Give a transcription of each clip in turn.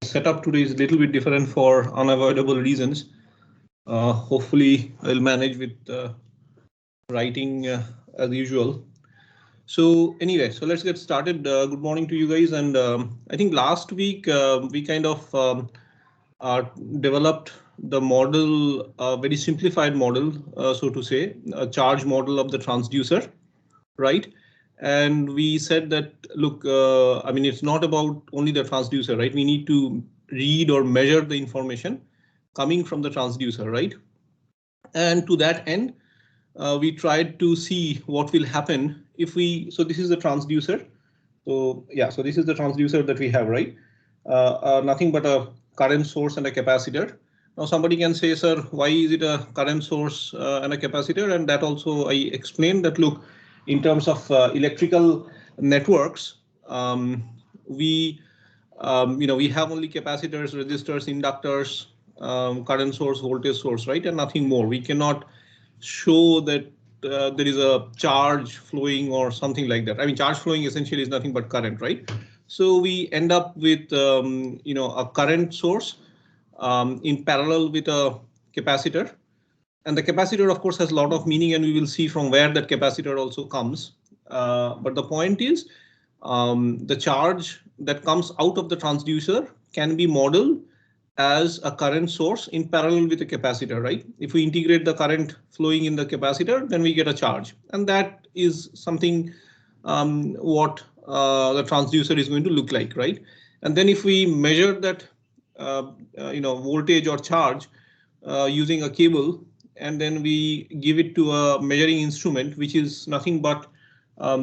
setup today is a little bit different for unavoidable reasons. Hopefully I'll manage with writing as usual. So anyway, so let's get started. Good morning to you guys. And I think last week we kind of developed the model, a very simplified model, so to say, a charge model of the transducer, right? And we said that, look, I mean, it's not about only the transducer, right? We need to read or measure the information coming from the transducer, right? And to that end, we tried to see what will happen if we, so this is the transducer. So yeah, so this is the transducer that we have, right? Nothing but a current source and a capacitor. Now somebody can say, sir, why is it a current source and a capacitor? And that also I explained that, look, in terms of electrical networks, we have only capacitors, resistors, inductors, current source, voltage source, right? And nothing more. We cannot show that there is a charge flowing or something like that. I mean, charge flowing essentially is nothing but current, right? So we end up with a current source in parallel with a capacitor. And the capacitor, of course, has a lot of meaning, and we will see from where that capacitor also comes. But the point is, the charge that comes out of the transducer can be modeled as a current source in parallel with a capacitor, right? If we integrate the current flowing in the capacitor, then we get a charge. And that is something what the transducer is going to look like, right? And then if we measure that, voltage or charge using a cable, and then we give it to a measuring instrument, which is nothing but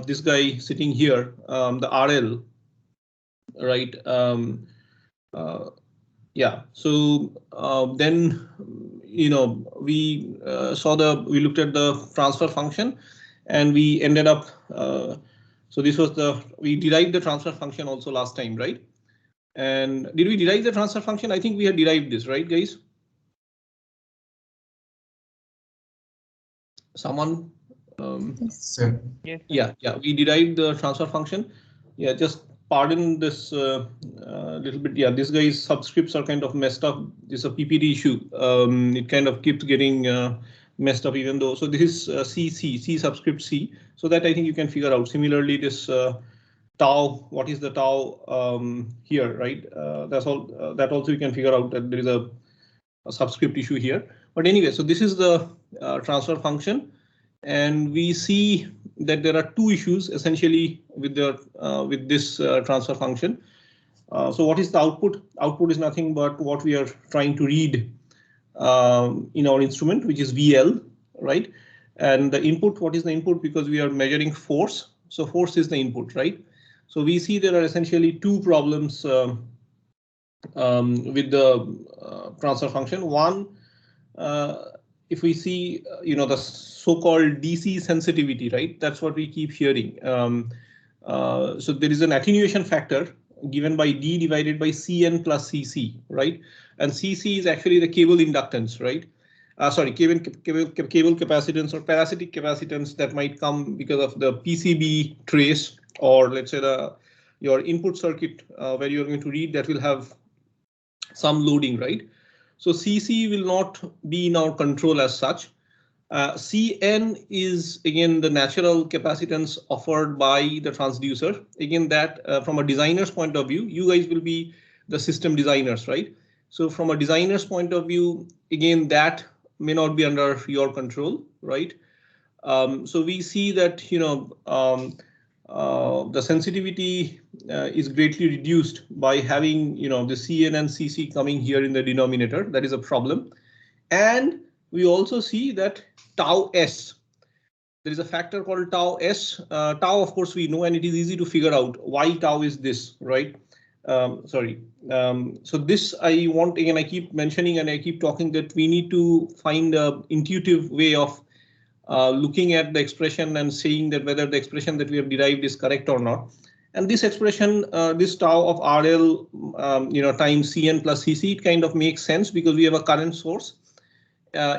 this guy sitting here, the RL, right? Yeah, so then, we we looked at the transfer function, and we ended up, so this was we derived the transfer function also last time, right? And did we derive the transfer function? I think we had derived this, right, guys? Someone? Yes. Yeah, we derived the transfer function. Yeah, just pardon this little bit. Yeah, this guy's subscripts are kind of messed up. This is a PPT issue. It kind of keeps getting messed up, even though. So this is C subscript C. So that I think you can figure out. Similarly, this tau, what is the tau here, right? That's all. That also you can figure out that there is a subscript issue here. But anyway, so this is the transfer function, and we see that there are two issues essentially with this transfer function. So what is the output? Output is nothing but what we are trying to read in our instrument, which is VL, right? And the input, what is the input? Because we are measuring force, so force is the input, right? So we see there are essentially two problems with the transfer function. One, if we see, the so-called DC sensitivity, right? That's what we keep hearing. So there is an attenuation factor given by D divided by Cn plus Cc, right? And Cc is actually the cable inductance, right? Cable capacitance or parasitic capacitance that might come because of the PCB trace, or let's say your input circuit where you're going to read, that will have some loading, right? So Cc will not be in our control as such. Cn is again the natural capacitance offered by the transducer. Again, that from a designer's point of view, you guys will be the system designers, right? So from a designer's point of view, again, that may not be under your control, right? So we see that, the sensitivity is greatly reduced by having, the Cn and Cc coming here in the denominator. That is a problem. And we also see that tau s, there is a factor called tau s. Tau, of course, we know, and it is easy to figure out why tau is this, right? So this I want, again, I keep mentioning and I keep talking that we need to find an intuitive way of looking at the expression and saying that whether the expression that we have derived is correct or not. And this expression, this tau of RL, times Cn plus Cc, it kind of makes sense because we have a current source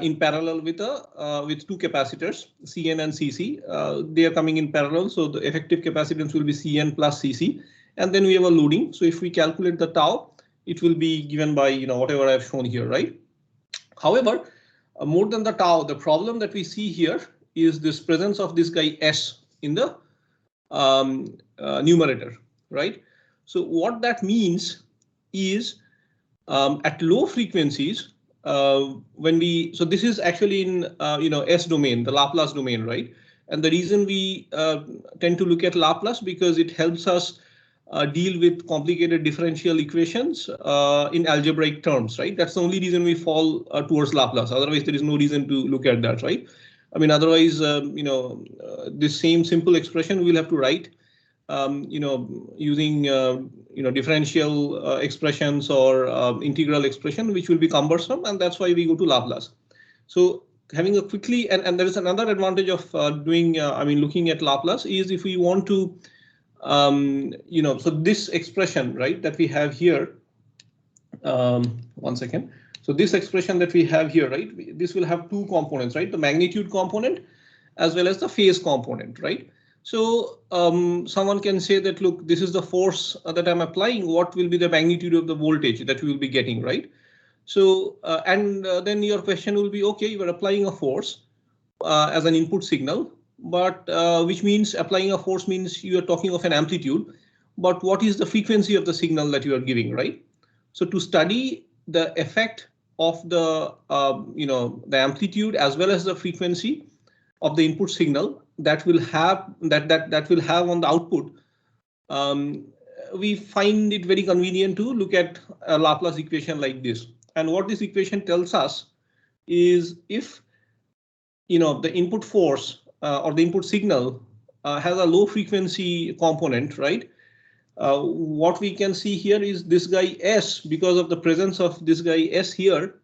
in parallel with two capacitors, Cn and Cc. They are coming in parallel, so the effective capacitance will be Cn plus Cc. And then we have a loading. So if we calculate the tau, it will be given by, whatever I've shown here, right? However, more than the tau, the problem that we see here is this presence of this guy S in the numerator, right? So what that means is at low frequencies, so this is actually in S domain, the Laplace domain, right? And the reason we tend to look at Laplace because it helps us deal with complicated differential equations in algebraic terms, right? That's the only reason we fall towards Laplace. Otherwise, there is no reason to look at that, right? I mean, otherwise, this same simple expression we'll have to write, using differential expressions or integral expression, which will be cumbersome, and that's why we go to Laplace. So having a quickly, and there is another advantage of looking at Laplace is if we want to, so this expression, right, that we have here, one second. So this expression that we have here, right, this will have two components, right, the magnitude component as well as the phase component, right? So someone can say that, look, this is the force that I'm applying. What will be the magnitude of the voltage that we will be getting, right? So then your question will be, OK, you are applying a force as an input signal, but which means applying a force means you are talking of an amplitude. But what is the frequency of the signal that you are giving, right? So to study the effect of the the amplitude as well as the frequency of the input signal that will have on the output, we find it very convenient to look at a Laplace equation like this. And what this equation tells us is if the input force or the input signal has a low frequency component, right? What we can see here is this guy S, because of the presence of this guy S here,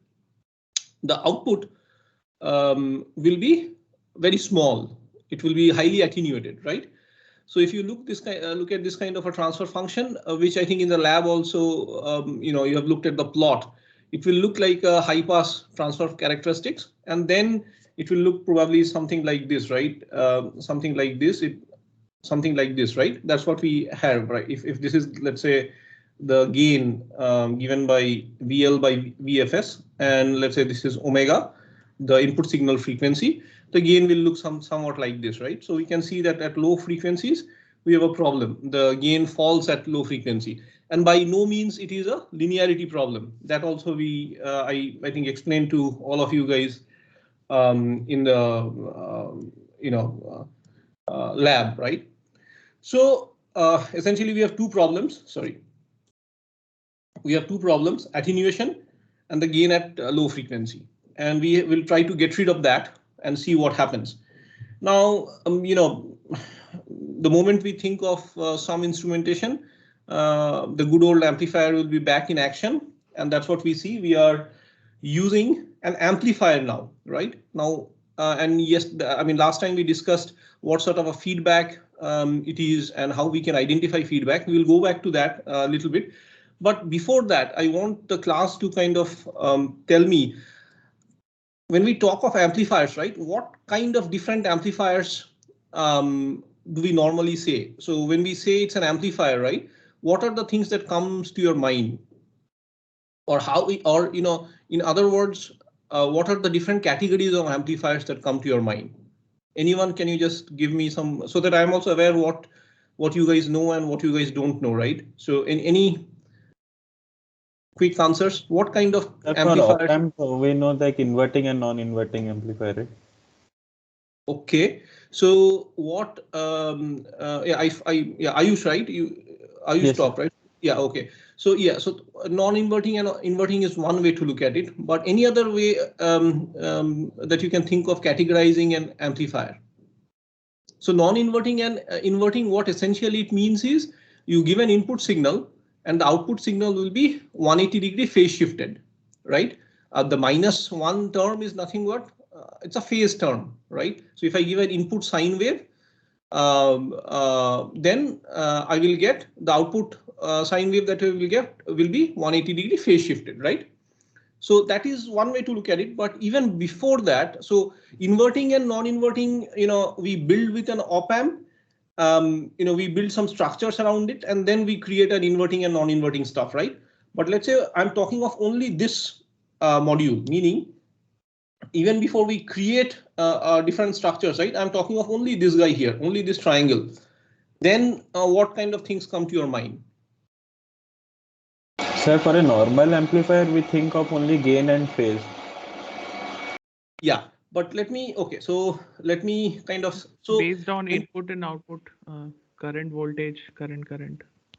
the output will be very small. It will be highly attenuated, right? So if you look at this kind of a transfer function, which I think in the lab also, you have looked at the plot, it will look like a high pass transfer characteristics, and then it will look probably something like this, right? Something like this, right? That's what we have, right? If this is, let's say, the gain given by VL by VFS, and let's say this is omega, the input signal frequency, the gain will look somewhat like this, right? So we can see that at low frequencies, we have a problem. The gain falls at low frequency, and by no means it is a linearity problem. That also I think explained to all of you guys in the lab, right? So essentially we have two problems. We have two problems: attenuation and the gain at low frequency, and we will try to get rid of that and see what happens. Now, the moment we think of some instrumentation, the good old amplifier will be back in action, and that's what we see. We are using an amplifier now, right? Now, and yes, last time we discussed what sort of a feedback it is and how we can identify feedback. We will go back to that a little bit. But before that, I want the class to kind of tell me, when we talk of amplifiers, right, what kind of different amplifiers do we normally say? So when we say it's an amplifier, right, what are the things that comes to your mind? Or in other words, what are the different categories of amplifiers that come to your mind? Anyone, can you just give me some, so that I'm also aware what you guys know and what you guys don't know, right? So in any quick answers, what kind of amplifiers? We know like inverting and non-inverting amplifier, right? Okay, so what? Ayush, right? Ayush, yes, stop, right? Yeah, okay. So yeah, so non-inverting and inverting is one way to look at it, but any other way that you can think of categorizing an amplifier? So non-inverting and inverting, what essentially it means is you give an input signal and the output signal will be 180-degree phase shifted, right? The -1 term is nothing but it's a phase term, right? So if I give an input sine wave, then I will get the output sine wave that I will get will be 180-degree phase shifted, right? So that is one way to look at it. But even before that, so inverting and non-inverting, we build with an op-amp, we build some structures around it, and then we create an inverting and non-inverting stuff, right? But let's say I'm talking of only this module, meaning even before we create different structures, right? I'm talking of only this guy here, only this triangle. Then what kind of things come to your mind? Sir, for a normal amplifier, we think of only gain and phase. Yeah, but let me, okay, so let me kind of, so based on input and output, current, voltage, current.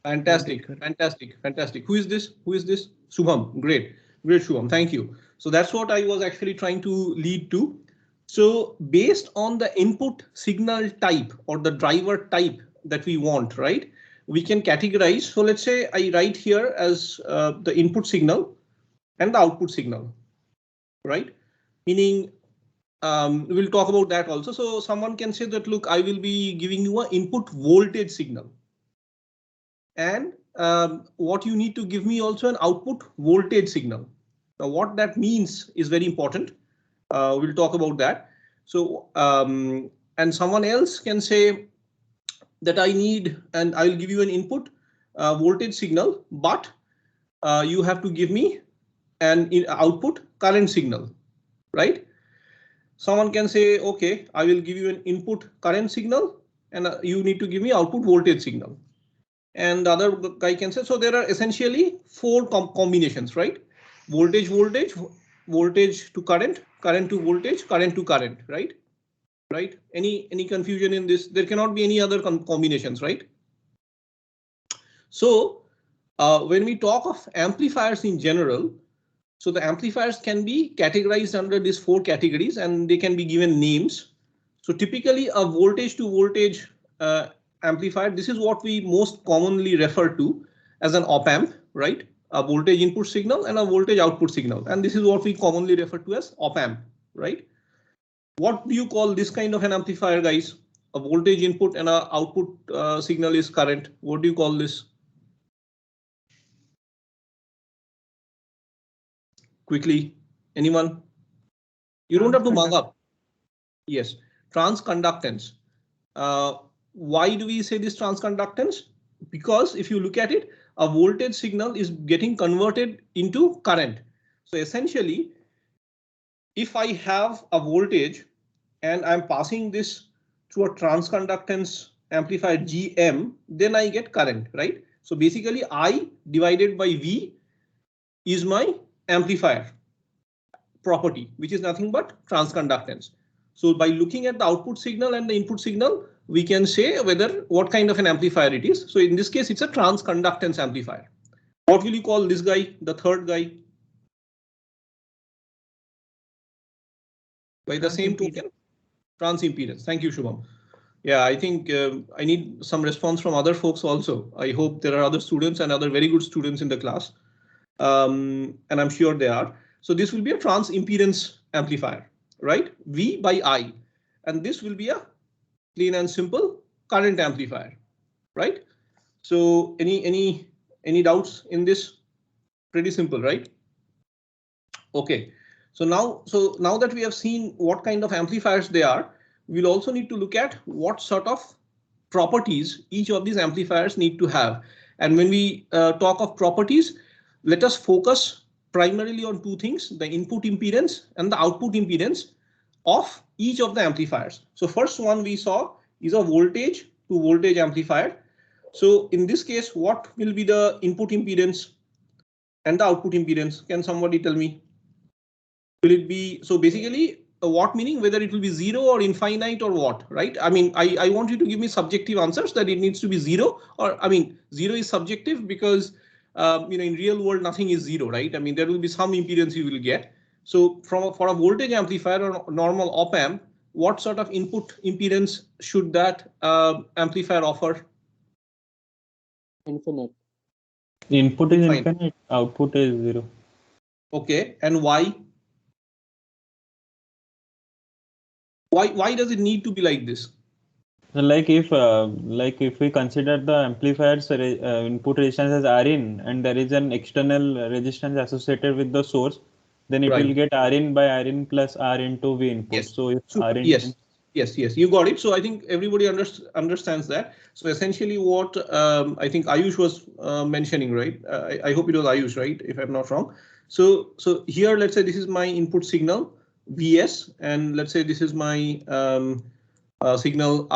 fantastic, fantastic, fantastic. Who is this? Who is this? Shubham. Great, great, Shubham. Thank you. So that's what I was actually trying to lead to. So based on the input signal type or the driver type that we want, right? We can categorize. So let's say I write here as the input signal and the output signal, right? Meaning we'll talk about that also. So someone can say that, look, I will be giving you an input voltage signal. And what you need to give me also an output voltage signal. Now what that means is very important. We'll talk about that. So and someone else can say that I need, and I'll give you an input voltage signal, but you have to give me an output current signal, right? Someone can say, okay, I will give you an input current signal and you need to give me output voltage signal. And the other guy can say, so there are essentially four combinations, right? Voltage, voltage, voltage to current, current to voltage, current to current, right? Right? Any confusion in this? There cannot be any other combinations, right? So when we talk of amplifiers in general, so the amplifiers can be categorized under these four categories and they can be given names. So typically a voltage to voltage amplifier, this is what we most commonly refer to as an op-amp, right? A voltage input signal and a voltage output signal. And this is what we commonly refer to as op-amp, right? What do you call this kind of an amplifier, guys? A voltage input and a output signal is current. What do you call this? Quickly, anyone? You don't have to mug up. Yes, transconductance. Why do we say this transconductance? Because if you look at it, a voltage signal is getting converted into current. So essentially, if I have a voltage and I'm passing this through a transconductance amplifier GM, then I get current, right? So basically I divided by V is my amplifier property, which is nothing but transconductance. So by looking at the output signal and the input signal, we can say whether what kind of an amplifier it is. So in this case, it's a transconductance amplifier. What will you call this guy, the third guy? By the same token, transimpedance. Thank you, Shubham. Yeah, I think I need some response from other folks also. I hope there are other students and other very good students in the class. And I'm sure they are. So this will be a transimpedance amplifier, right? V by I. And this will be a plain and simple current amplifier, right? So any doubts in this? Pretty simple, right? Okay. So now that we have seen what kind of amplifiers they are, we'll also need to look at what sort of properties each of these amplifiers need to have. And when we talk of properties, let us focus primarily on two things, the input impedance and the output impedance of each of the amplifiers. So first one we saw is a voltage to voltage amplifier. So in this case, what will be the input impedance and the output impedance? Can somebody tell me? Will it be, so basically what meaning, whether it will be 0 or infinite or what, right? I mean, I want you to give me subjective answers that it needs to be 0, or I mean 0 is subjective because in real world nothing is 0, right? I mean there will be some impedance you will get. So for a voltage amplifier or normal op-amp, what sort of input impedance should that amplifier offer? Infinite. Input is infinite, output is 0. Okay, and why? Why does it need to be like this? So like if we consider the amplifier's input resistance as Rin and there is an external resistance associated with the source, then it will get Rin by Rin plus R into V input. Yes. So if Super. Rin, Yes. Yes, you got it. So I think everybody understands that. So essentially what I think Ayush was mentioning, right? I hope it was Ayush, right? If I'm not wrong. So here, let's say this is my input signal VS, and let's say this is my signal,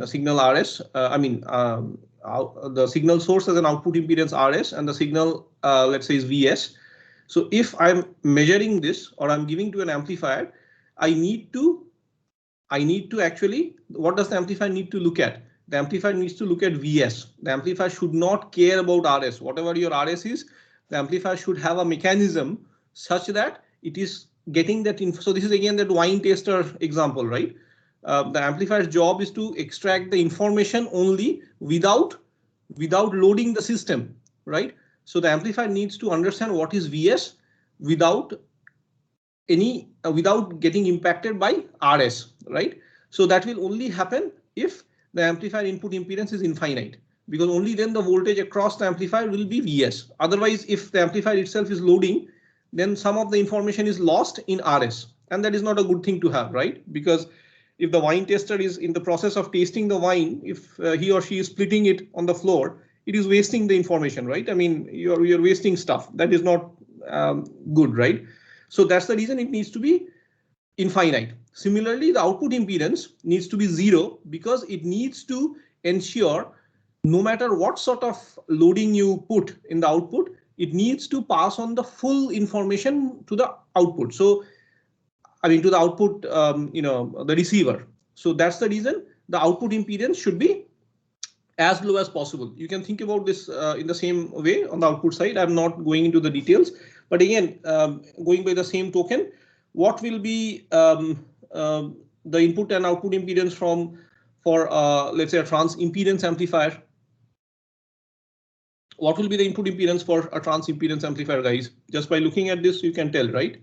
signal RS. The signal source as an output impedance RS, and the signal, let's say, is VS. So if I'm measuring this or I'm giving to an amplifier, I need to actually, what does the amplifier need to look at? The amplifier needs to look at VS. The amplifier should not care about RS. Whatever your RS is, the amplifier should have a mechanism such that it is getting that info. So this is again that wine taster example, right? The amplifier's job is to extract the information only without loading the system, right? So the amplifier needs to understand what is VS without without getting impacted by RS, right? So that will only happen if the amplifier input impedance is infinite, because only then the voltage across the amplifier will be VS. Otherwise, if the amplifier itself is loading, then some of the information is lost in RS, and that is not a good thing to have, right? Because if the wine taster is in the process of tasting the wine, if he or she is splitting it on the floor, it is wasting the information, right? I mean, you're wasting stuff. That is not good, right? So that's the reason it needs to be infinite. Similarly, the output impedance needs to be 0 because it needs to ensure no matter what sort of loading you put in the output, it needs to pass on the full information to the output. So, I mean, to the output, the receiver. So that's the reason the output impedance should be as low as possible. You can think about this in the same way on the output side. I'm not going into the details, but again, going by the same token, what will be the input and output impedance for let's say a trans impedance amplifier? What will be the input impedance for a trans impedance amplifier, guys? Just by looking at this, you can tell, right?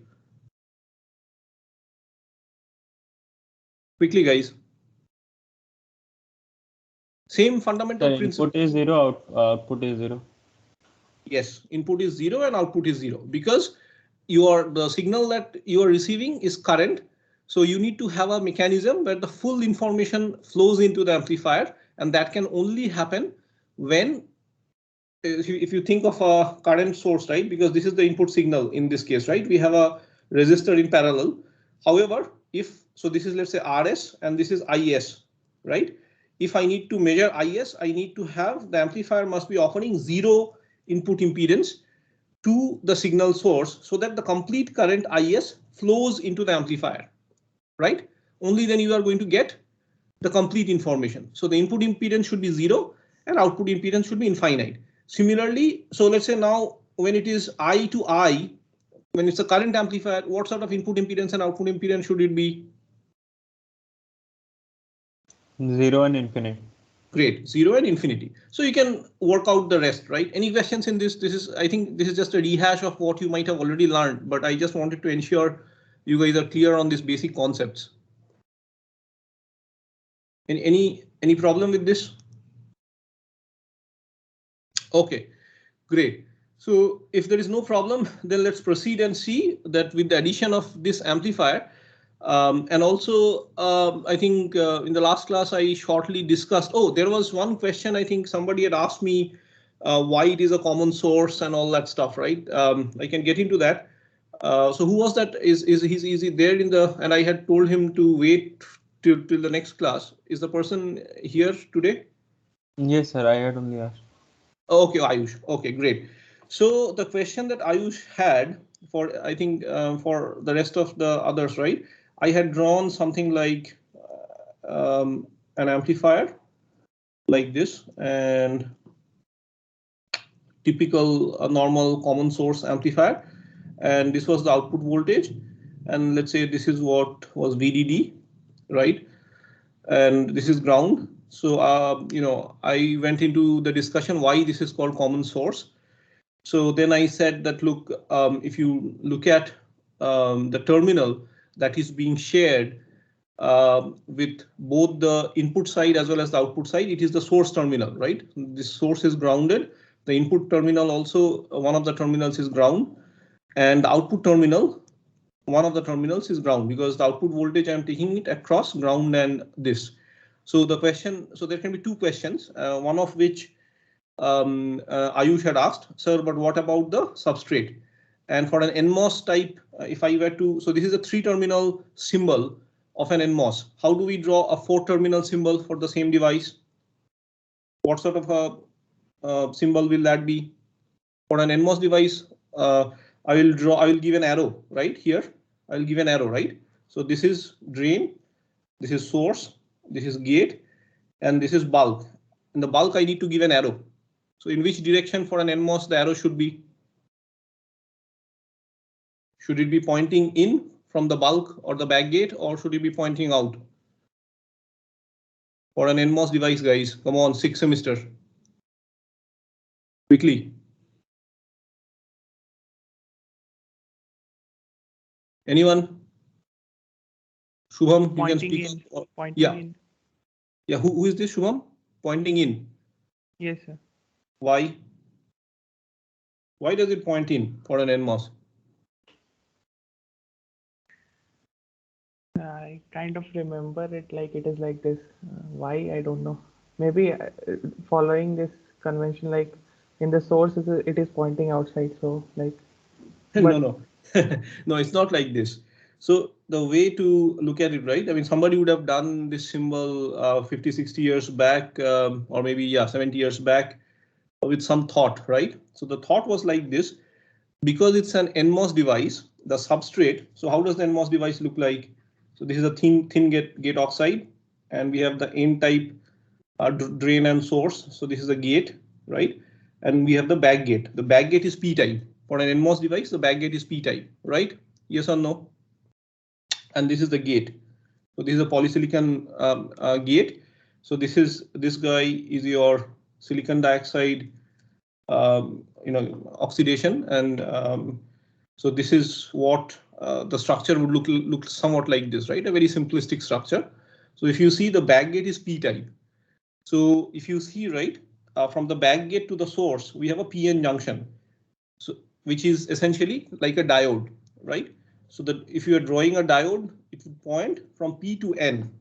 Quickly, guys. Same fundamental principle. Input is 0, output is 0. Yes, input is 0 and output is 0 because the signal that you are receiving is current. So you need to have a mechanism where the full information flows into the amplifier, and that can only happen when if you think of a current source, right? Because this is the input signal in this case, right? We have a resistor in parallel. However, so this is, let's say, RS and this is IS, right? If I need to measure IS, I need to have the amplifier must be offering 0 input impedance to the signal source so that the complete current IS flows into the amplifier, right? Only then you are going to get the complete information. So the input impedance should be 0 and output impedance should be infinite. Similarly, so let's say now when it is I to I, when it's a current amplifier, what sort of input impedance and output impedance should it be? 0 and infinite. Great, 0 and infinity. So you can work out the rest, right? Any questions in this? I think this is just a rehash of what you might have already learned, but I just wanted to ensure you guys are clear on these basic concepts. Any problem with this? Okay, great. So if there is no problem, then let's proceed and see that with the addition of this amplifier. And also, I think in the last class, I shortly discussed, there was one question I think somebody had asked me why it is a common source and all that stuff, right? I can get into that. So who was that? Is he there in the, and I had told him to wait till the next class. Is the person here today? Yes, sir, I had only asked. Okay, Ayush. Okay, great. So the question that Ayush had for, I think for the rest of the others, right? I had drawn something like an amplifier like this, and typical normal common source amplifier, and this was the output voltage, and let's say this is what was VDD, right? And this is ground. So I went into the discussion why this is called common source. So then I said that, look, if you look at the terminal that is being shared with both the input side as well as the output side, it is the source terminal, right? This source is grounded. The input terminal also, one of the terminals is ground, and the output terminal one of the terminals is ground, because the output voltage I'm taking it across ground and this. So the question, so there can be two questions, one of which Ayush had asked, sir, but what about the substrate? And for an NMOS type, if I were to, so this is a 3-terminal symbol of an NMOS. How do we draw a 4-terminal symbol for the same device? What sort of a symbol will that be? For an NMOS device, I will give an arrow right here. I will give an arrow, right? So this is drain, this is source, this is gate, and this is bulk. In the bulk, I need to give an arrow. So in which direction for an NMOS the arrow should be? Should it be pointing in from the bulk or the back gate, or should it be pointing out? For an NMOS device, guys, come on, 6th semester. Quickly. Anyone? Shubham, you can speak. Pointing in. Yeah, who is this, Shubham? Pointing in. Yes, sir. Why? Why does it point in for an NMOS? I kind of remember it like it is like this. Why? I don't know. Maybe following this convention, like in the source, it is pointing outside. So like. No, no, it's not like this. So the way to look at it, right? I mean, somebody would have done this symbol 50, 60 years back, or maybe 70 years back with some thought, right? So the thought was like this, because it's an NMOS device, the substrate. So how does the NMOS device look like? So this is a thin gate oxide, and we have the N-type drain and source. So this is a gate, right? And we have the back gate. The back gate is P-type. For an NMOS device, the back gate is P-type, right? Yes or no? And this is the gate. So this is a polysilicon gate. So this guy is your silicon dioxide, oxidation, and so this is what the structure would look somewhat like this, right? A very simplistic structure. So if you see, the back gate is P-type. So if you see, right, from the back gate to the source, we have a PN junction, so which is essentially like a diode, right? So that if you are drawing a diode, it would point from P to N,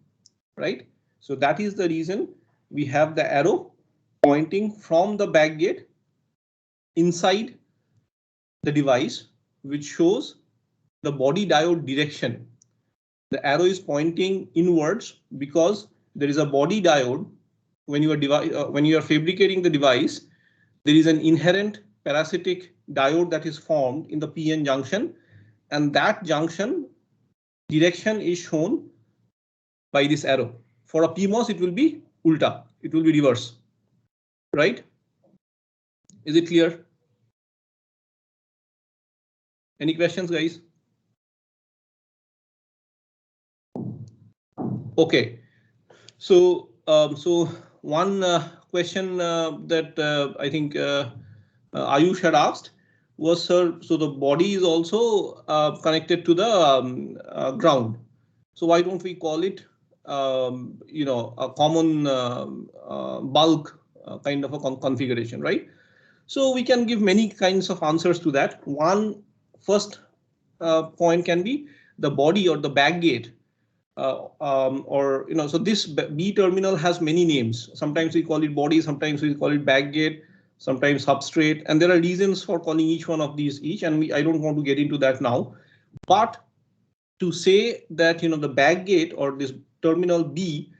right? So that is the reason we have the arrow pointing from the back gate inside the device, which shows the body diode direction. The arrow is pointing inwards because there is a body diode. When you are fabricating the device, there is an inherent parasitic diode that is formed in the PN junction, and that junction direction is shown by this arrow. For a PMOS, it will be ulta, it will be reverse, right? Is it clear? Any questions, guys? Okay, so one question that I think Ayush had asked was, sir, so the body is also connected to the ground. So why don't we call it, a common bulk kind of a configuration, right? So we can give many kinds of answers to that. One first point can be the body or the back gate. So this B terminal has many names. Sometimes we call it body, sometimes we call it back gate, sometimes substrate, and there are reasons for calling each one of these and I don't want to get into that now. But to say that the back gate or this terminal B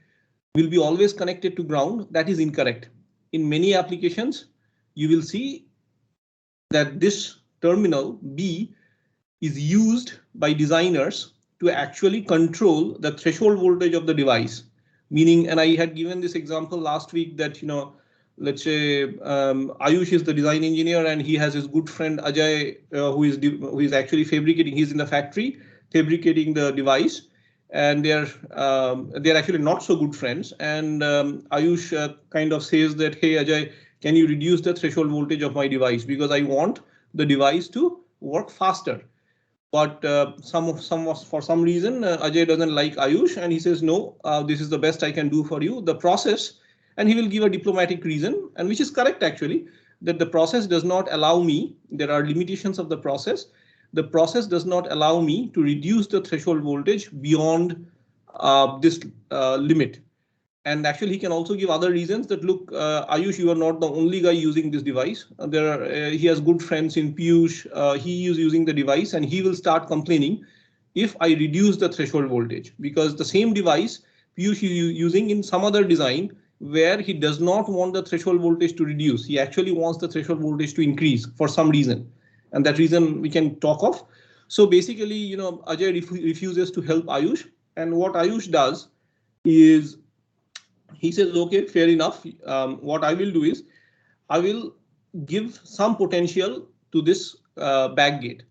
will be always connected to ground, that is incorrect. In many applications, you will see that this terminal B is used by designers to actually control the threshold voltage of the device. Meaning, and I had given this example last week that, let's say Ayush is the design engineer and he has his good friend Ajay, who is actually fabricating. He's in the factory fabricating the device, and they're actually not so good friends. And Ayush kind of says that, hey Ajay, can you reduce the threshold voltage of my device, because I want the device to work faster. But for some reason, Ajay doesn't like Ayush, and he says, no, this is the best I can do for you. The process, and he will give a diplomatic reason, and which is correct actually, that the process does not allow me. There are limitations of the process. the process does not allow me to reduce the threshold voltage beyond this limit. And actually, he can also give other reasons that, look, Ayush, you are not the only guy using this device. He has good friends in Piyush. He is using the device and he will start complaining if I reduce the threshold voltage, because the same device Piyush is using in some other design where he does not want the threshold voltage to reduce. He actually wants the threshold voltage to increase for some reason. And that reason we can talk of. So basically, Ajay refuses to help Ayush. And what Ayush does is he says, OK, fair enough. What I will do is I will give some potential to this back gate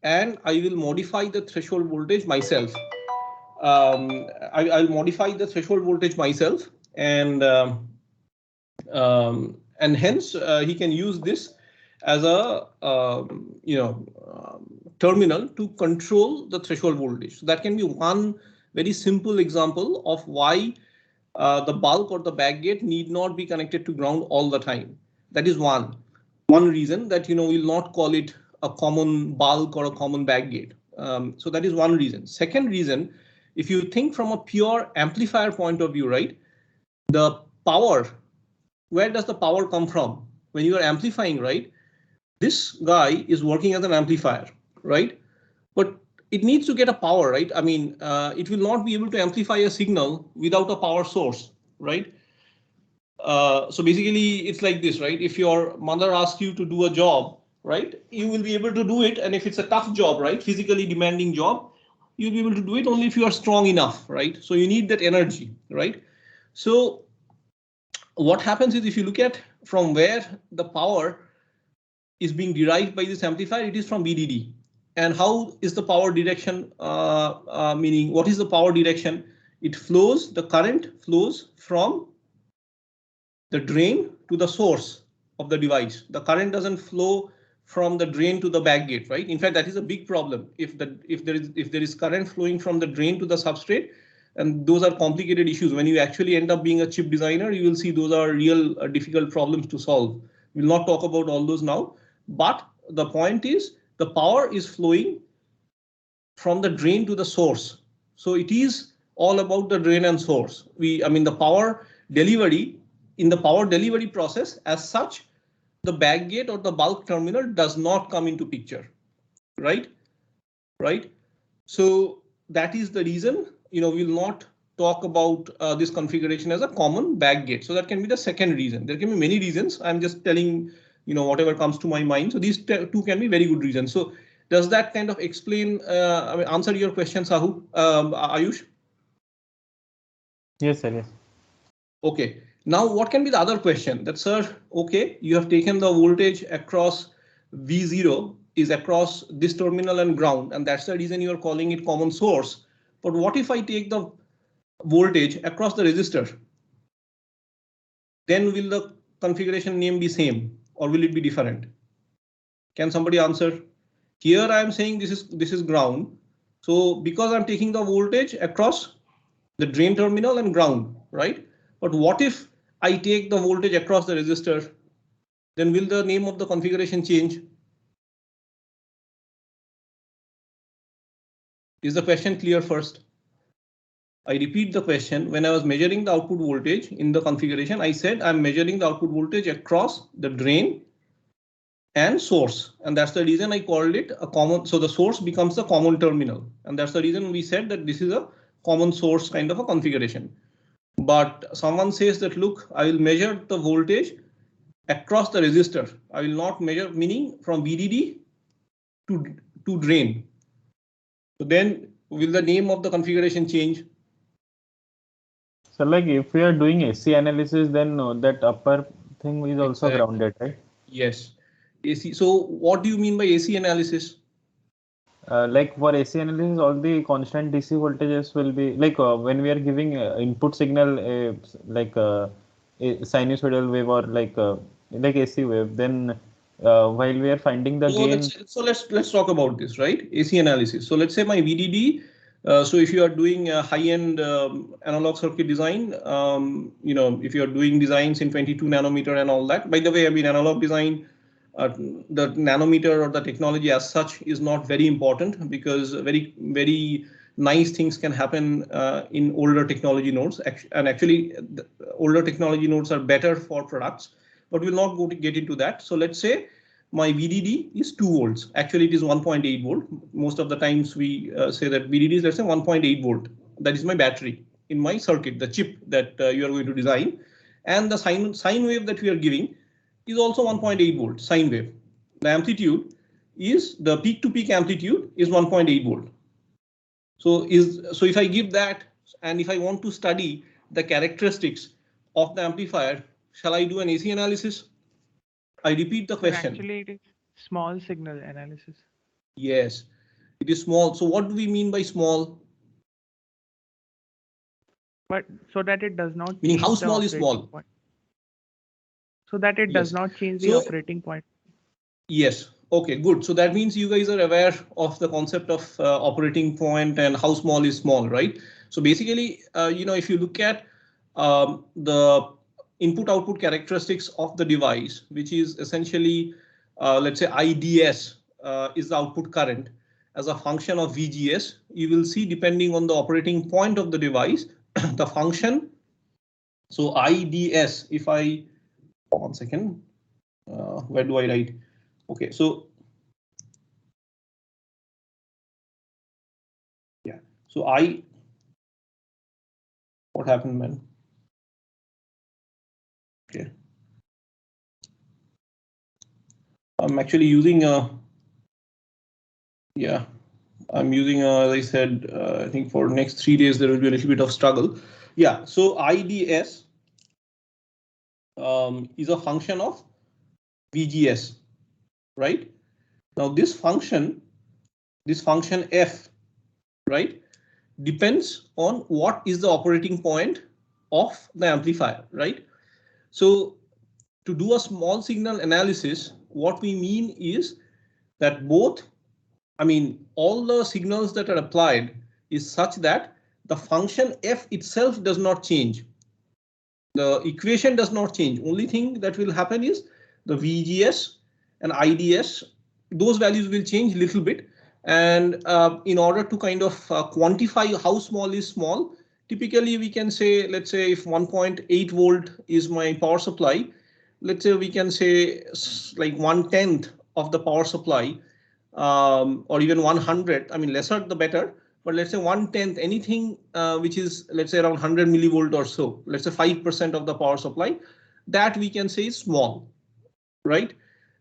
and I will modify the threshold voltage myself. I'll modify the threshold voltage myself, and hence he can use this as a terminal to control the threshold voltage. So that can be one very simple example of why the bulk or the back gate need not be connected to ground all the time. That is one reason that we'll not call it a common bulk or a common back gate. So that is one reason. Second reason, if you think from a pure amplifier point of view, right, the power, where does the power come from? When you are amplifying, right, this guy is working as an amplifier, right? But it needs to get a power, right? I mean, it will not be able to amplify a signal without a power source, right? So basically, it's like this, right? If your mother asks you to do a job, right, you will be able to do it. And if it's a tough job, right, physically demanding job, you'll be able to do it only if you are strong enough, right? So you need that energy, right? So what happens is, if you look at from where the power is being derived by this amplifier, it is from VDD. And how is the power direction? Meaning, what is the power direction? It flows, the current flows from the drain to the source of the device. The current doesn't flow from the drain to the back gate, right? In fact, that is a big problem. If there is current flowing from the drain to the substrate, and those are complicated issues. When you actually end up being a chip designer, you will see those are real difficult problems to solve. We'll not talk about all those now, but the point is the power is flowing from the drain to the source. So it is all about the drain and source. The power delivery, in the power delivery process as such, the back gate or the bulk terminal does not come into picture, right? So that is the reason, we'll not talk about this configuration as a common back gate. So that can be the second reason. There can be many reasons. I'm just telling, whatever comes to my mind. So these two can be very good reasons. So does that kind of explain, answer your question, Sahu, Ayush? Yes, sir. Yes. Okay. Now, what can be the other question? That, sir, okay, you have taken the voltage across V0 is across this terminal and ground, and that's the reason you are calling it common source. But what if I take the voltage across the resistor? Then will the configuration name be same or will it be different? Can somebody answer? Here I am saying this is ground. So because I'm taking the voltage across the drain terminal and ground, right? But what if I take the voltage across the resistor? Then will the name of the configuration change? Is the question clear first? I repeat the question. When I was measuring the output voltage in the configuration, I said I'm measuring the output voltage across the drain and source. And that's the reason I called it a common. So the source becomes the common terminal. And that's the reason we said that this is a common source kind of a configuration. But someone says that, look, I will measure the voltage across the resistor. I will not measure, meaning from VDD to drain. So then will the name of the configuration change? So like if we are doing AC analysis, then that upper thing is also Exactly. grounded, right? Yes. AC. So what do you mean by AC analysis? Like for AC analysis, all the constant DC voltages will be like when we are giving input signal, like a sinusoidal wave or like AC wave, then while we are finding the gain. So let's talk about this, right? AC analysis. So let's say my VDD. So if you are doing a high-end analog circuit design, if you are doing designs in 22 nanometer and all that. By the way, I mean analog design the nanometer or the technology as such is not very important, because very nice things can happen in older technology nodes. And actually, the older technology nodes are better for products, but we'll not go to get into that. So let's say my VDD is 2 volts. Actually, it is 1.8 volt. Most of the times we say that VDD is, let's say, 1.8 volt. That is my battery in my circuit, the chip that you are going to design. And the sine wave that we are giving is also 1.8 volt sine wave. The amplitude is, the peak to peak amplitude is 1.8 volt. So if I give that, and if I want to study the characteristics of the amplifier, shall I do an AC analysis? I repeat the question. Actually, it is small signal analysis. Yes, it is small. So what do we mean by small? But so that it does not Meaning change how the small is operating small? point. So that it does Yes. not change the So, operating point. yes. Okay, good. So that means you guys are aware of the concept of operating point and how small is small, right? So basically, if you look at the input output characteristics of the device, which is essentially, let's say IDS is the output current as a function of VGS, you will see, depending on the operating point of the device, the function. So IDS, if I, 1 second, where do I write? Okay, so yeah, so what happened, man? Okay, I'm actually using yeah, I'm using as I said, I think for next 3 days there will be a little bit of struggle. Yeah, so IDS is a function of VGS, right? Now this function f, right, depends on what is the operating point of the amplifier, right? So to do a small signal analysis, what we mean is that all the signals that are applied is such that the function f itself does not change. The equation does not change. Only thing that will happen is the VGS and IDS, those values will change a little bit. And in order to kind of quantify how small is small, typically we can say, let's say if 1.8 volt is my power supply, let's say we can say like 1/10 of the power supply, or even 100. I mean, lesser the better. But let's say 1/10, anything which is, let's say, around 100 millivolt or so, let's say 5% of the power supply, that we can say is small, right?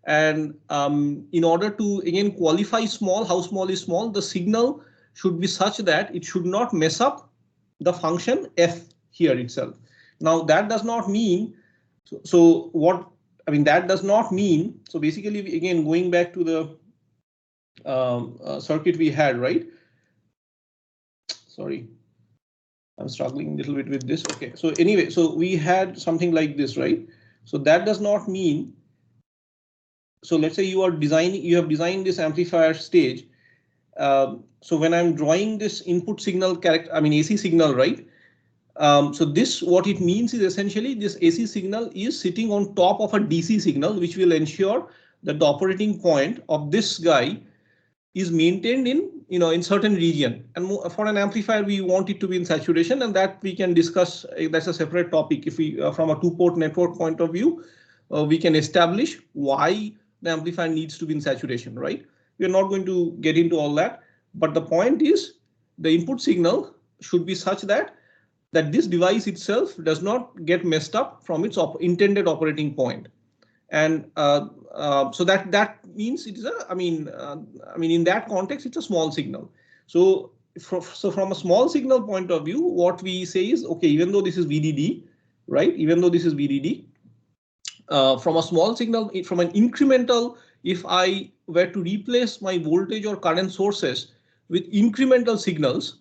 And in order to again qualify small, how small is small, the signal should be such that it should not mess up the function f here itself. Now that does not mean, so what I mean, that does not mean, so basically again going back to the circuit we had, right? Sorry, I'm struggling a little bit with this. Okay, so anyway, so we had something like this, right? So that does not mean, so let's say you have designed this amplifier stage. So when I'm drawing this input signal character, I mean AC signal, right? So this, what it means is essentially this AC signal is sitting on top of a DC signal, which will ensure that the operating point of this guy is maintained in certain region. And for an amplifier, we want it to be in saturation, and that we can discuss. That's a separate topic. If we from a 2-port network point of view, we can establish why the amplifier needs to be in saturation, right? We're not going to get into all that, but the point is the input signal should be such that this device itself does not get messed up from its intended operating point. And so that means it is in that context, it's a small signal. So from a small signal point of view, what we say is, okay, even though this is VDD, right? Even though this is VDD, from a small signal, from an incremental, if I were to replace my voltage or current sources with incremental signals,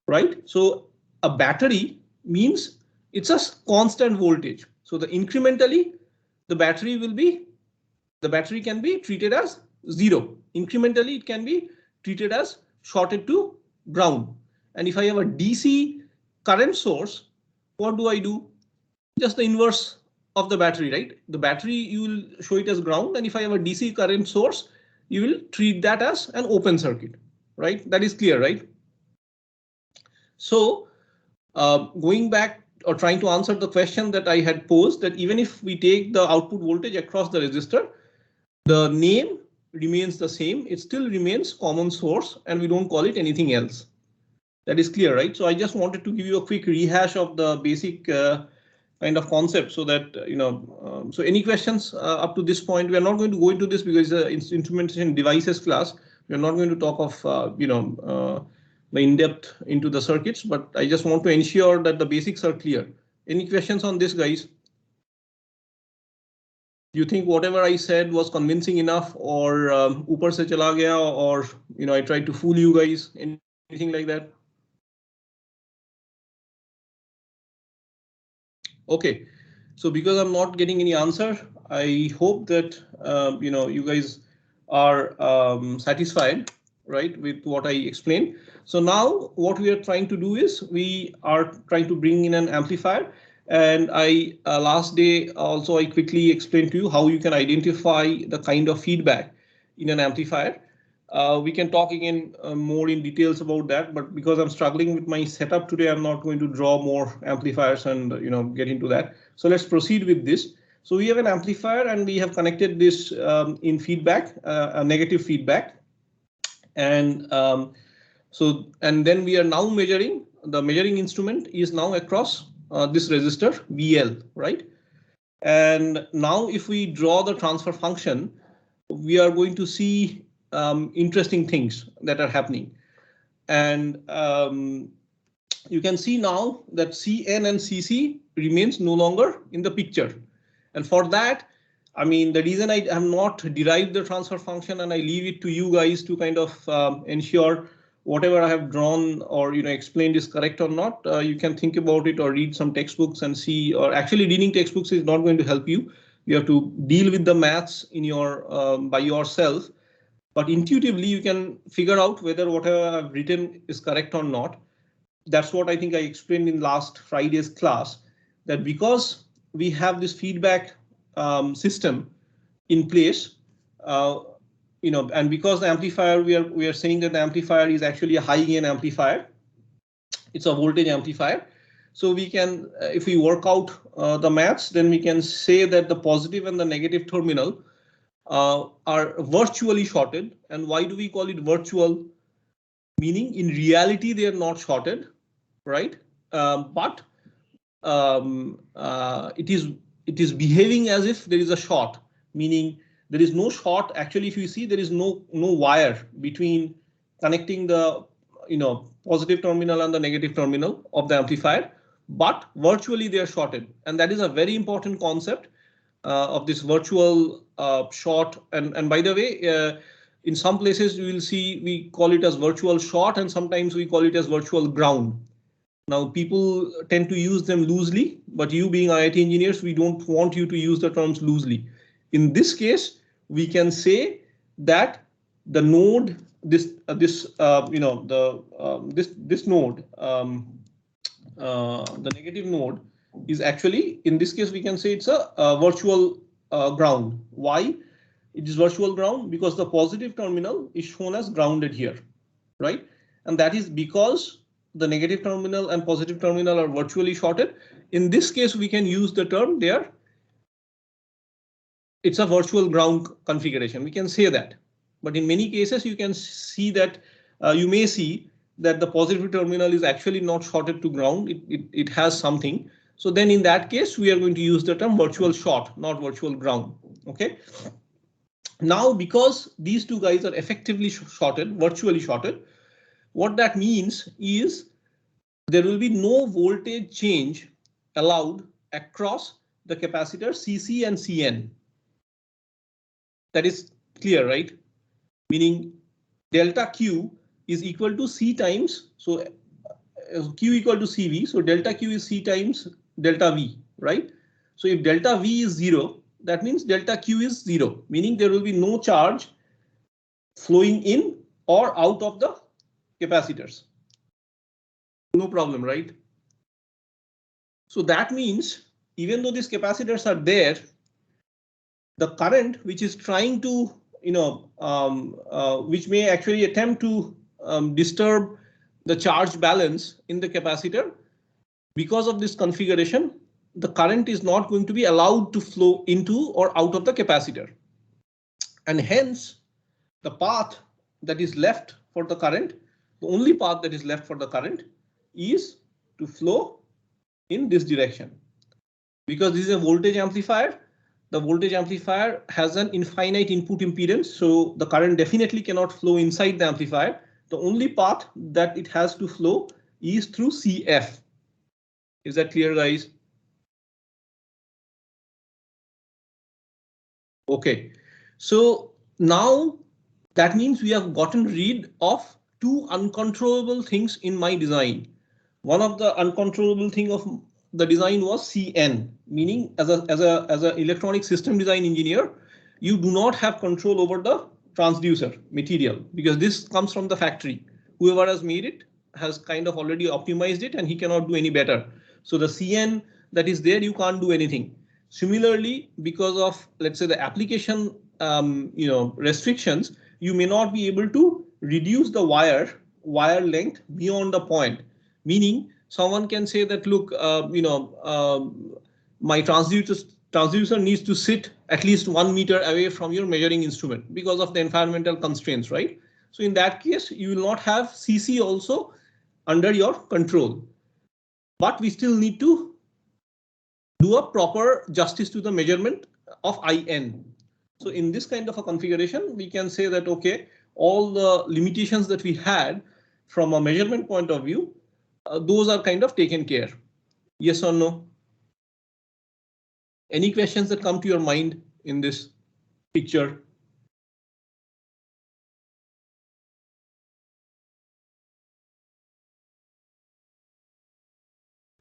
right? So a battery means it's a constant voltage. So incrementally, the battery can be treated as 0. Incrementally, it can be treated as shorted to ground. And if I have a DC current source, what do? Just the inverse of the battery, right? The battery, you will show it as ground, and if I have a DC current source, you will treat that as an open circuit, right? That is clear, right? So going back or trying to answer the question that I had posed, that even if we take the output voltage across the resistor, the name remains the same. It still remains common source, and we don't call it anything else. That is clear, right? So I just wanted to give you a quick rehash of the basic kind of concept, so that so any questions up to this point? We are not going to go into this because it's instrumentation devices class. We are not going to talk of the in-depth into the circuits, but I just want to ensure that the basics are clear. Any questions on this, guys? Do you think whatever I said was convincing enough, or upar se chala gaya, or I tried to fool you guys? Anything like that? Okay, so because I'm not getting any answer, I hope that you guys are satisfied, right, with what I explained. So now what we are trying to do is we are trying to bring in an amplifier, and I last day also I quickly explained to you how you can identify the kind of feedback in an amplifier. We can talk again more in details about that, but because I'm struggling with my setup today, I'm not going to draw more amplifiers and get into that. So let's proceed with this. So we have an amplifier, and we have connected this in feedback, a negative feedback, and and then we are now measuring. The measuring instrument is now across this resistor VL, right? And now if we draw the transfer function, we are going to see interesting things that are happening. And you can see now that Cn and Cc remains no longer in the picture. And for that, I mean, the reason I have not derived the transfer function and I leave it to you guys to kind of ensure whatever I have drawn or explained is correct or not. You can think about it or read some textbooks and see, or actually reading textbooks is not going to help you. You have to deal with the maths in your by yourself, but intuitively you can figure out whether whatever I've written is correct or not. That's what I think I explained in last Friday's class, that because we have this feedback system in place, and because the amplifier, we are saying that the amplifier is actually a high gain amplifier. It's a voltage amplifier. So we can, if we work out the maths, then we can say that the positive and the negative terminal are virtually shorted. And why do we call it virtual? Meaning in reality they are not shorted, right? But it is behaving as if there is a short, meaning there is no short. Actually, if you see, there is no wire between connecting the positive terminal and the negative terminal of the amplifier, but virtually they are shorted. And that is a very important concept of this virtual short. And by the way, in some places you will see we call it as virtual short, and sometimes we call it as virtual ground. Now people tend to use them loosely, but you being IIT engineers, we don't want you to use the terms loosely. In this case, we can say that the node, this node, the negative node is actually, in this case, we can say it's a virtual ground. Why? It is virtual ground because the positive terminal is shown as grounded here, right? And that is because the negative terminal and positive terminal are virtually shorted. In this case, we can use the term there. It's a virtual ground configuration. We can say that. But in many cases, you can see that you may see that the positive terminal is actually not shorted to ground. It has something. So then in that case, we are going to use the term virtual short, not virtual ground. OK. Now, because these two guys are effectively shorted, virtually shorted, what that means is there will be no voltage change allowed across the capacitor Cc and Cn. That is clear, right? Meaning delta Q is equal to C times, so Q equal to CV, so delta Q is C times delta V, right? So if delta V is 0, that means delta Q is 0, meaning there will be no charge flowing in or out of the capacitors. No problem, right? So that means even though these capacitors are there, the current which is trying to, which may actually attempt to disturb the charge balance in the capacitor, because of this configuration, the current is not going to be allowed to flow into or out of the capacitor. And hence, the path that is left for the current, the only path that is left for the current is to flow in this direction. Because this is a voltage amplifier, the voltage amplifier has an infinite input impedance, so the current definitely cannot flow inside the amplifier. The only path that it has to flow is through CF. Is that clear, guys? Okay, so now that means we have gotten rid of two uncontrollable things in my design. One of the uncontrollable thing of the design was CN, meaning as an electronic system design engineer, you do not have control over the transducer material because this comes from the factory. Whoever has made it has kind of already optimized it and he cannot do any better. So the CN that is there, you can't do anything. Similarly, because of, let's say, the application restrictions, you may not be able to reduce the wire length beyond the point. Meaning, someone can say that, look, my transducer needs to sit at least 1 meter away from your measuring instrument because of the environmental constraints, right? So in that case, you will not have CC also under your control. But we still need to do a proper justice to the measurement of IN. So in this kind of a configuration, we can say that, okay, all the limitations that we had from a measurement point of view, those are kind of taken care. Yes or no? Any questions that come to your mind in this picture?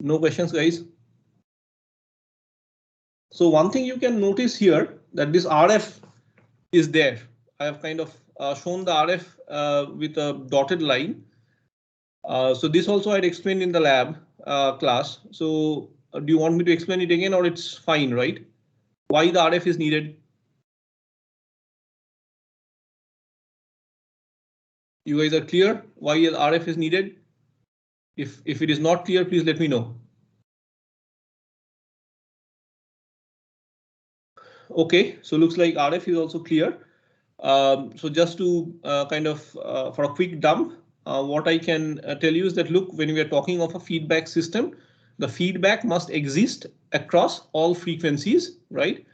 No questions, guys? So one thing you can notice here that this RF is there. I have kind of shown the RF with a dotted line. So this also I'd explained in the lab class. So do you want me to explain it again or it's fine, right? Why the RF is needed? You guys are clear why the RF is needed? If it is not clear, please let me know. Okay, so looks like RF is also clear. So just to for a quick dump, what I can tell you is that, look, when we are talking of a feedback system, the feedback must exist across all frequencies, right?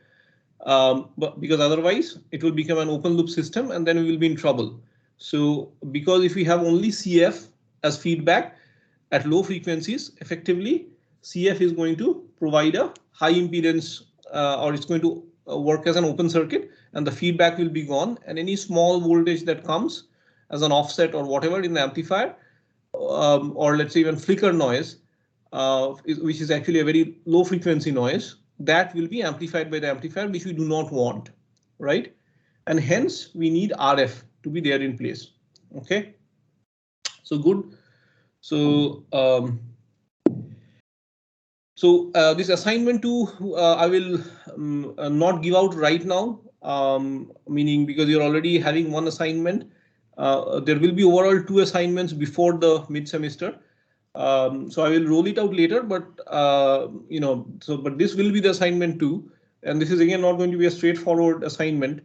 But because otherwise it will become an open loop system and then we will be in trouble. So because if we have only CF as feedback at low frequencies, effectively CF is going to provide a high impedance or it's going to work as an open circuit and the feedback will be gone, and any small voltage that comes as an offset or whatever in the amplifier or let's say even flicker noise, which is actually a very low frequency noise, that will be amplified by the amplifier, which we do not want, right? And hence we need RF to be there in place. Okay, so good. So this assignment 2 I will not give out right now, meaning because you're already having one assignment. There will be overall 2 assignments before the mid semester. So I will roll it out later, but but this will be the assignment 2, and this is again not going to be a straightforward assignment.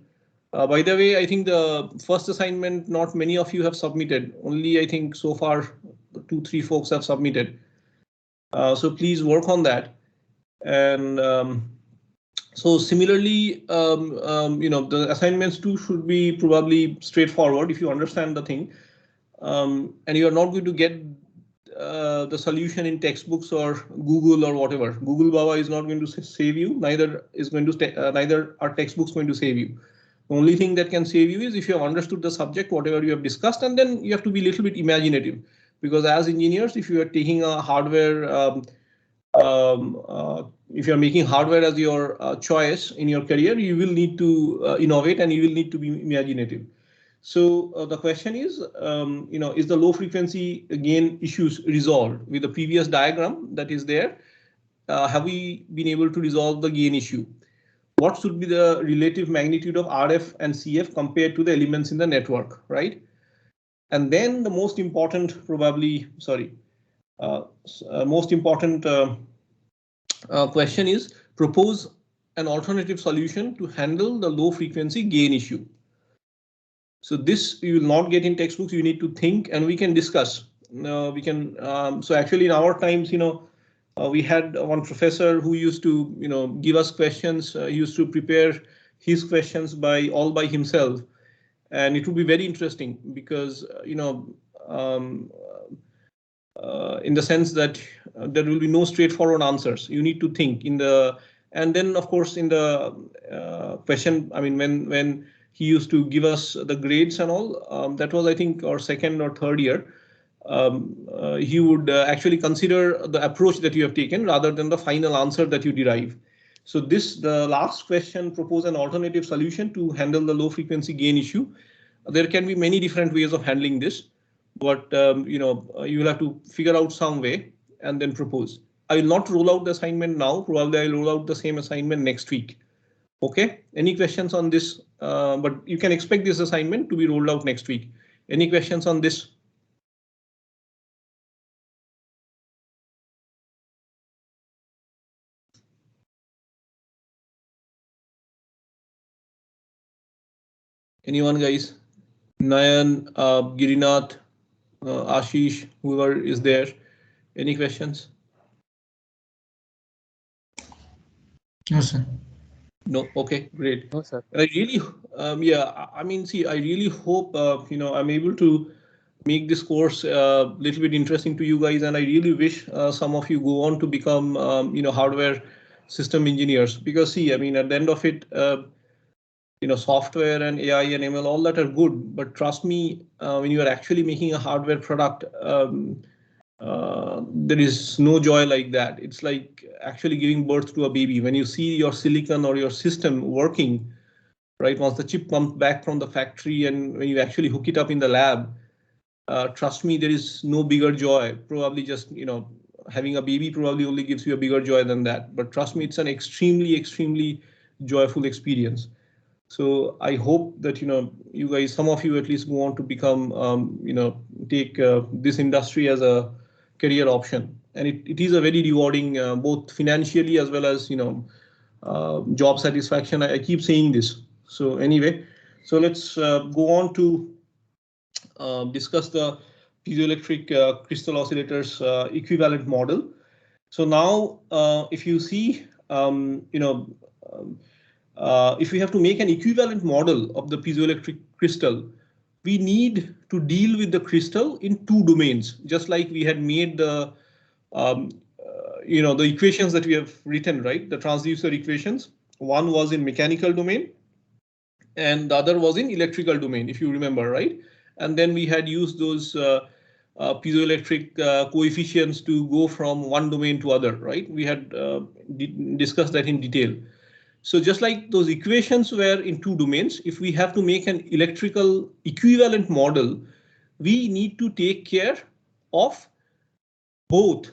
By the way, I think the first assignment not many of you have submitted. Only I think so far 2-3 folks have submitted. So please work on that. And so similarly, the assignments 2 should be probably straightforward if you understand the thing, and you are not going to get the solution in textbooks or Google or whatever. Google Baba is not going to save you. Neither are textbooks going to save you. The only thing that can save you is if you have understood the subject, whatever you have discussed, and then you have to be a little bit imaginative. Because as engineers, if you are taking a hardware, if you are making hardware as your choice in your career, you will need to innovate and you will need to be imaginative. So the question is, is the low frequency gain issues resolved with the previous diagram that is there? have we been able to resolve the gain issue? What should be the relative magnitude of RF and CF compared to the elements in the network, right? And then the most important, probably, sorry, most important question is propose an alternative solution to handle the low frequency gain issue. So this you will not get in textbooks. You need to think, and we can discuss. We can. So actually, in our times, we had one professor who used to, give us questions. He used to prepare his questions all by himself, and it would be very interesting because in the sense that there will be no straightforward answers. You need to think and then of course in the question. I mean, when he used to give us the grades and all, that was I think our second or third year. He would actually consider the approach that you have taken rather than the final answer that you derive. So the last question, propose an alternative solution to handle the low frequency gain issue. There can be many different ways of handling this, but you will have to figure out some way and then propose. I will not roll out the assignment now. Probably I'll roll out the same assignment next week. Okay. Any questions on this? But you can expect this assignment to be rolled out next week. Any questions on this? Anyone, guys? Nayan, Girinath, Ashish, whoever is there. Any questions? No, sir. No. Okay, great. No, sir. I really, yeah, I mean, see, I really hope, I'm able to make this course a little bit interesting to you guys. And I really wish some of you go on to become, hardware system engineers, because see, I mean, at the end of it, software and AI and ML, all that are good. But trust me, when you are actually making a hardware product, there is no joy like that. It's like actually giving birth to a baby. When you see your silicon or your system working, right, once the chip comes back from the factory and when you actually hook it up in the lab, trust me, there is no bigger joy. Probably just, having a baby probably only gives you a bigger joy than that. But trust me, it's an extremely, extremely joyful experience. So I hope that, you guys, some of you at least go on to become, take this industry as a career option. And it is a very rewarding, both financially as well as, job satisfaction. I keep saying this. So anyway, so let's go on to discuss the piezoelectric crystal oscillators equivalent model. So now, if you see, if we have to make an equivalent model of the piezoelectric crystal, we need to deal with the crystal in two domains, just like we had made the, the equations that we have written, right? The transducer equations. One was in mechanical domain and the other was in electrical domain, if you remember, right? And then we had used those piezoelectric coefficients to go from one domain to other, right? We had discussed that in detail. So just like those equations were in two domains, if we have to make an electrical equivalent model, we need to take care of both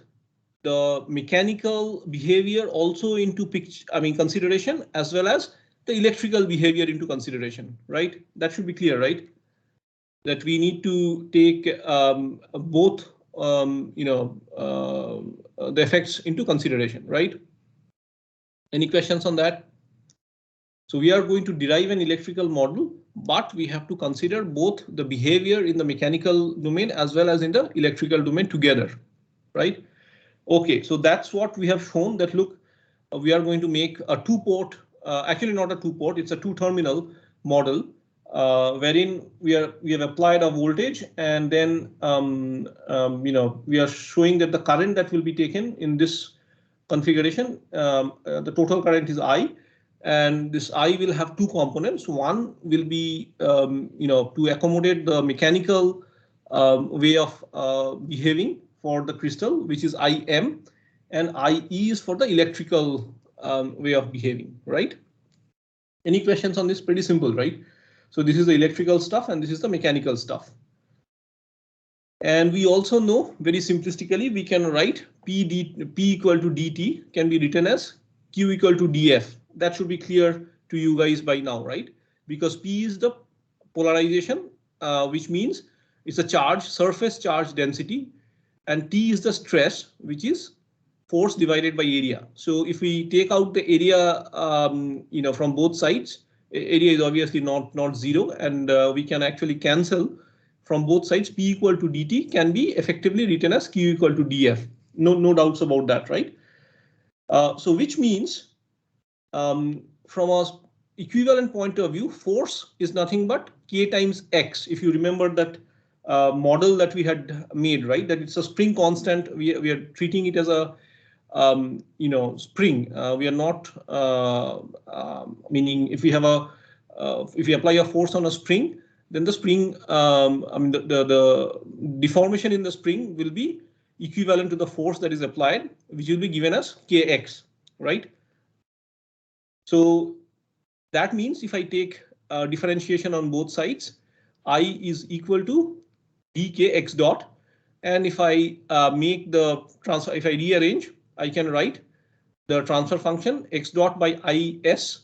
the mechanical behavior also into consideration, as well as the electrical behavior into consideration, right? That should be clear, right? That we need to take both, the effects into consideration, right? Any questions on that? So we are going to derive an electrical model, but we have to consider both the behavior in the mechanical domain as well as in the electrical domain together, right? Okay, so that's what we have shown that, look, we are going to make a two-port, actually not a two-port, it's a two-terminal model, wherein we have applied a voltage and then, we are showing that the current that will be taken in this configuration, the total current is I. And this I will have two components. One will be, to accommodate the mechanical way of behaving for the crystal, which is IM, and IE is for the electrical way of behaving, right? Any questions on this? Pretty simple, right? So this is the electrical stuff and this is the mechanical stuff. And we also know very simplistically we can write P equal to dt can be written as Q equal to df. That should be clear to you guys by now, right? Because P is the polarization, which means it's a charge, surface charge density, and T is the stress, which is force divided by area. So if we take out the area, from both sides, area is obviously not zero, and we can actually cancel from both sides. P equal to dt can be effectively written as Q equal to df. No doubts about that, right? So which means from a equivalent point of view, force is nothing but K times X. If you remember that model that we had made, right, that it's a spring constant. We are treating it as a spring. We are not meaning if we have if we apply a force on a spring, then the spring, the deformation in the spring will be equivalent to the force that is applied, which will be given as Kx, right? So that means if I take differentiation on both sides, I is equal to dkx dot. And if I make the transfer, if I rearrange, I can write the transfer function x dot by is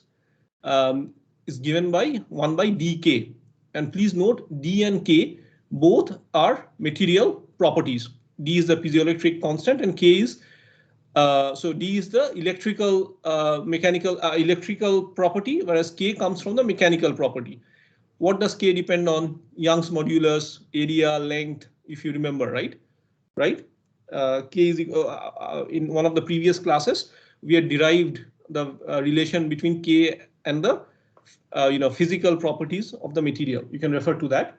is given by 1 by dk. And please note d and k both are material properties. D is the piezoelectric constant and k is so D is the electrical electrical property, whereas K comes from the mechanical property. What does K depend on? Young's modulus, area, length, if you remember, right? Right? K is in one of the previous classes, we had derived the relation between K and the physical properties of the material. You can refer to that.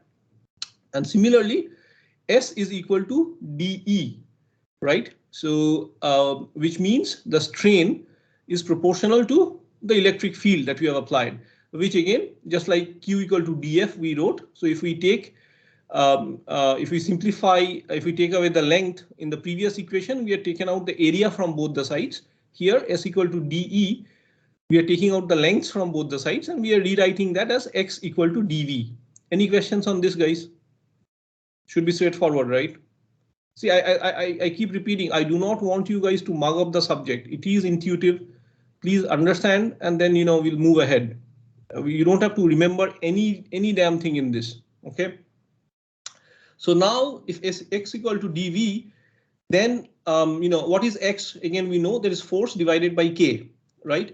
And similarly, S is equal to dE, right? So which means the strain is proportional to the electric field that we have applied, which again, just like Q equal to dF we wrote. So if we take if we simplify, if we take away the length in the previous equation, we have taken out the area from both the sides. Here S equal to dE, we are taking out the lengths from both the sides and we are rewriting that as X equal to dV. Any questions on this, guys? Should be straightforward, right? See, I keep repeating, I do not want you guys to mug up the subject. It is intuitive. Please understand, and then we'll move ahead. You don't have to remember any damn thing in this. Okay. So now if x equal to dv, then what is x? Again, we know there is force divided by k, right?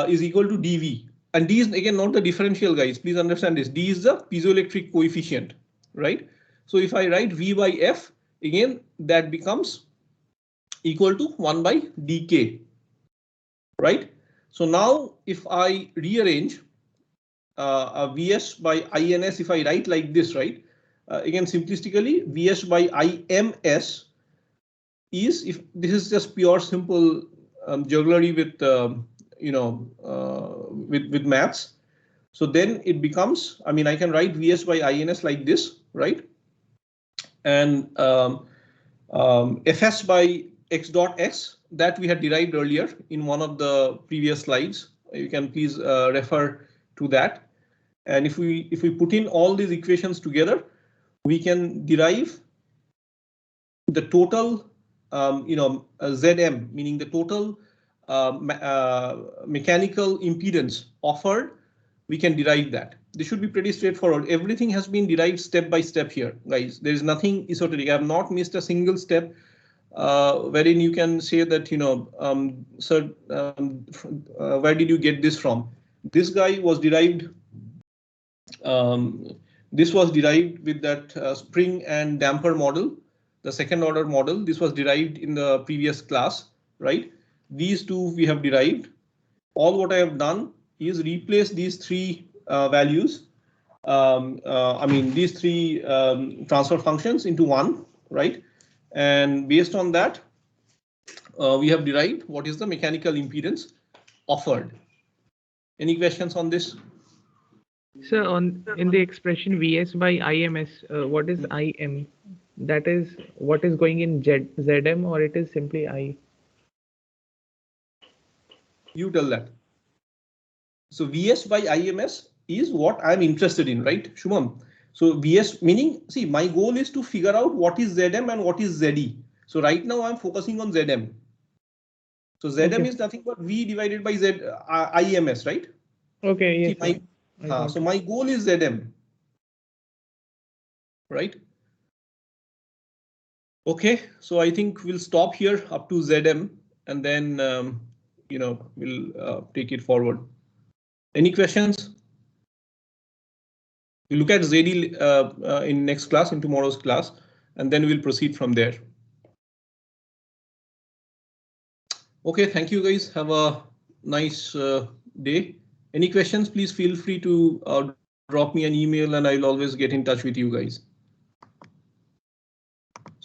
Is equal to dv. And d is again not the differential, guys. Please understand this. D is the piezoelectric coefficient, right? So if I write v by f, again, that becomes equal to 1 by dk, right? So now if I rearrange a vs by ins, if I write like this, right? Again, simplistically, vs by ims is, if this is just pure simple jugglery with with maths. So then it becomes, I mean, I can write vs by ins like this, right? And fs by x dot x, that we had derived earlier in one of the previous slides. You can please refer to that. And if we put in all these equations together, we can derive the total Zm, meaning the total mechanical impedance offered. We can derive that. This should be pretty straightforward. Everything has been derived step by step here, guys. There is nothing esoteric. I have not missed a single step wherein you can say that, sir, where did you get this from? This guy was derived. This was derived with that spring and damper model, the second order model. This was derived in the previous class, right? These two we have derived. All what I have done is replace these three values. These three transfer functions into one, right? And based on that, we have derived what is the mechanical impedance offered. Any questions on this? So in the expression Vs by IMS, what is IM? That is what is going in Zm, or it is simply I? You tell that. So Vs by IMS is what I'm interested in, right, Shumam? So VS meaning, see, my goal is to figure out what is ZM and what is ZE. So right now I'm focusing on ZM. So ZM Okay. is nothing but V divided by Z IEMS, right? Okay. Yes. See, my, I got so it. my goal is ZM, right? Okay, so I think we'll stop here up to ZM, and then we'll take it forward. Any questions? We'll look at ZD in next class, in tomorrow's class, and then we'll proceed from there. Okay, thank you guys. Have a nice day. Any questions, please feel free to drop me an email and I'll always get in touch with you guys.